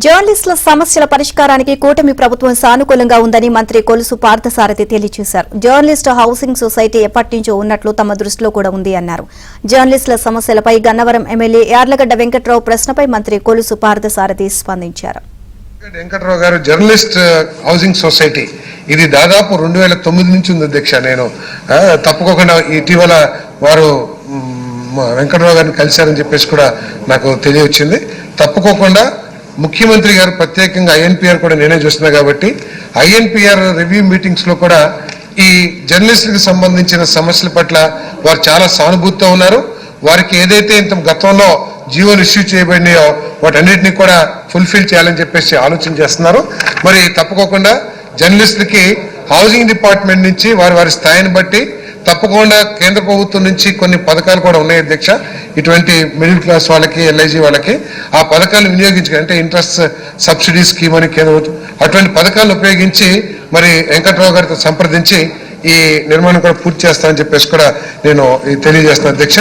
జర్నలిస్టుల సమస్యల పరిష్కారానికి కూటమి ప్రభుత్వం సానుకూలంగా ఉందని మంత్రి కొలుసు పార్థసారథి తెలియజేశారు. జర్నలిస్టు హౌసింగ్ సొసైటీ ఎప్పటి నుంచో ఉన్నట్లు తమ దృష్టిలో కూడా ఉంది అన్నారు. జర్నలిస్టుల సమస్యలపై గన్నవరం ఎమ్మెల్యే యార్లగడ్డ వెంకట్రావు ప్రశ్నపై మంత్రి కొలుసు పార్థసారథి స్పందించారు. వెంకట్రావు గారు, జర్నలిస్ట్ హౌసింగ్ సొసైటీ ఇది దాదాపు 2009 నుంచి ఉంది అధ్యక్ష. నేను తప్పుకోకుండా ఇటీవల వారు వెంకట్రావు గారిని కలిశారని చెప్పేసి కూడా నాకు తెలియవచ్చింది. తప్పుకోకుండా ముఖ్యమంత్రి గారు ప్రత్యేకంగా ఐఎన్పిఆర్ కూడా నేనే చూస్తున్నా కాబట్టి ఐఎన్పిఆర్ రివ్యూ మీటింగ్స్ లో కూడా ఈ జర్నలిస్టులకు సంబంధించిన సమస్యల పట్ల వారు చాలా సానుభూతితో ఉన్నారు. వారికి ఏదైతే ఇంత గతంలో జీవోలు ఇష్యూ చేయబడినాయో వాటన్నిటిని కూడా ఫుల్ఫిల్ చేయాలని చెప్పేసి ఆలోచన చేస్తున్నారు. మరి తప్పుకోకుండా జర్నలిస్టులకి హౌసింగ్ డిపార్ట్మెంట్ నుంచి వారి స్థాయిని బట్టి తప్పకుండా కేంద్ర ప్రభుత్వం నుంచి కొన్ని పథకాలు కూడా ఉన్నాయి అధ్యక్ష. ఇటువంటి మిడిల్ క్లాస్ వాళ్ళకి, ఎల్ఐజీ వాళ్ళకి ఆ పథకాలు వినియోగించుకుని, అంటే ఇంట్రెస్ట్ సబ్సిడీ స్కీమ్ అని కేంద్ర ప్రభుత్వం అటువంటి పథకాలను ఉపయోగించి మరి వెంకట్రావు గారితో సంప్రదించి ఈ నిర్మాణం కూడా పూర్తి చేస్తానని చెప్పేసి కూడా నేను తెలియజేస్తున్నాను అధ్యక్ష.